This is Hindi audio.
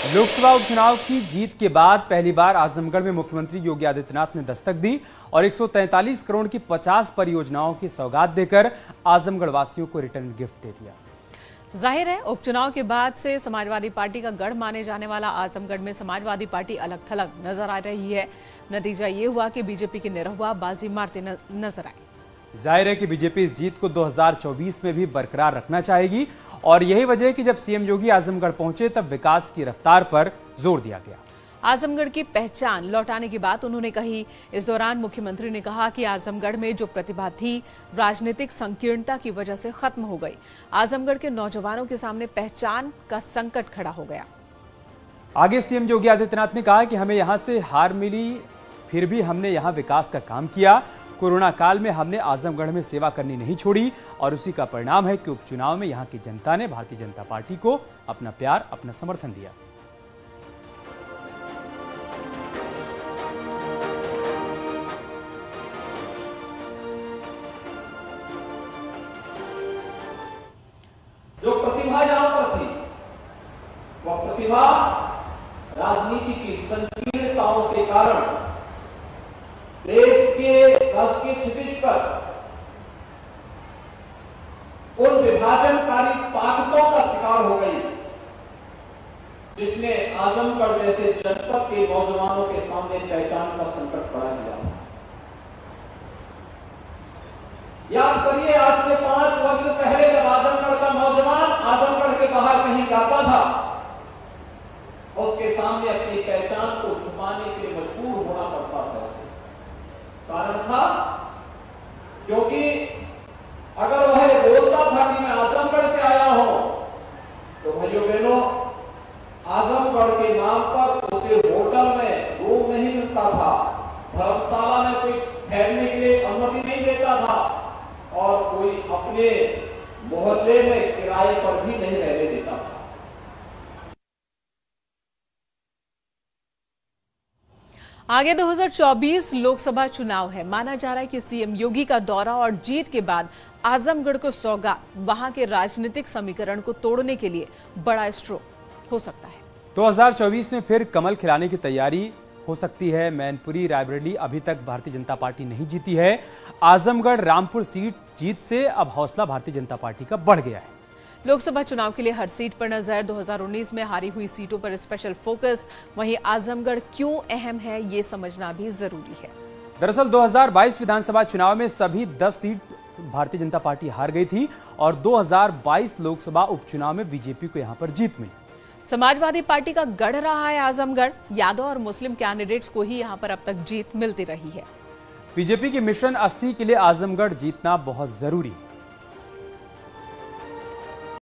लोकसभा उपचुनाव की जीत के बाद पहली बार आजमगढ़ में मुख्यमंत्री योगी आदित्यनाथ ने दस्तक दी और 143 करोड़ की 50 परियोजनाओं की सौगात देकर आजमगढ़ वासियों को रिटर्न गिफ्ट दे दिया। जाहिर है उपचुनाव के बाद से समाजवादी पार्टी का गढ़ माने जाने वाला आजमगढ़ में समाजवादी पार्टी अलग थलग नजर आ रही है। नतीजा ये हुआ कि बीजेपी की निरहुआ बाजी मारते नजर आई। जाहिर है कि बीजेपी इस जीत को 2024 में भी बरकरार रखना चाहेगी और यही वजह है कि जब सीएम योगी आजमगढ़ पहुंचे तब विकास की रफ्तार पर जोर दिया गया। आजमगढ़ की पहचान लौटाने की बात उन्होंने कही। इस दौरान मुख्यमंत्री ने कहा कि आजमगढ़ में जो प्रतिभा थी राजनीतिक संकीर्णता की वजह से खत्म हो गई। आजमगढ़ के नौजवानों के सामने पहचान का संकट खड़ा हो गया। आगे सीएम योगी आदित्यनाथ ने कहा कि हमें यहां से हार मिली, फिर भी हमने यहां विकास का काम किया। कोरोना काल में हमने आजमगढ़ में सेवा करनी नहीं छोड़ी और उसी का परिणाम है कि उपचुनाव में यहां की जनता ने भारतीय जनता पार्टी को अपना प्यार, अपना समर्थन दिया। जो प्रतिभा यहां पर थी वह प्रतिभा राजनीति की संकीर्णताओं के कारण देश के राष्ट्रीय क्षितिज पर उन विभाजनकारी ताकतों का शिकार हो गई जिसने आजमगढ़ जैसे जनपद के नौजवानों के सामने पहचान का संकट खड़ा किया। याद करिए, आज से 5 वर्ष पहले जब आजमगढ़ का नौजवान आजमगढ़ के बाहर कहीं जाता था उसके सामने अपनी पहचान को छुपाने के लिए मजबूर होना पड़ता था। कारण था क्योंकि अगर वह बोलता था कि मैं आजमगढ़ से आया हूं तो भाइयों बहनों, आजमगढ़ के नाम पर उसे होटल में रूम नहीं मिलता था, धर्मशाला में कोई ठहरने के लिए अनुमति नहीं देता था और कोई अपने मोहल्ले में किराए पर भी नहीं रहने देता था। आगे 2024 लोकसभा चुनाव है। माना जा रहा है कि सीएम योगी का दौरा और जीत के बाद आजमगढ़ को सौगात वहां के राजनीतिक समीकरण को तोड़ने के लिए बड़ा स्ट्रोक हो सकता है। 2024 में फिर कमल खिलाने की तैयारी हो सकती है। मैनपुरी, रायबरेली अभी तक भारतीय जनता पार्टी नहीं जीती है। आजमगढ़, रामपुर सीट जीत से अब हौसला भारतीय जनता पार्टी का बढ़ गया है। लोकसभा चुनाव के लिए हर सीट पर नजर, 2019 में हारी हुई सीटों पर स्पेशल फोकस। वहीं आजमगढ़ क्यों अहम है ये समझना भी जरूरी है। दरअसल 2022 विधानसभा चुनाव में सभी 10 सीट भारतीय जनता पार्टी हार गई थी और 2022 लोकसभा उपचुनाव में बीजेपी को यहां पर जीत मिली। समाजवादी पार्टी का गढ़ रहा है आजमगढ़। यादव और मुस्लिम कैंडिडेट्स को ही यहां पर अब तक जीत मिलती रही है। बीजेपी की मिशन 80 के लिए आजमगढ़ जीतना बहुत जरूरी है।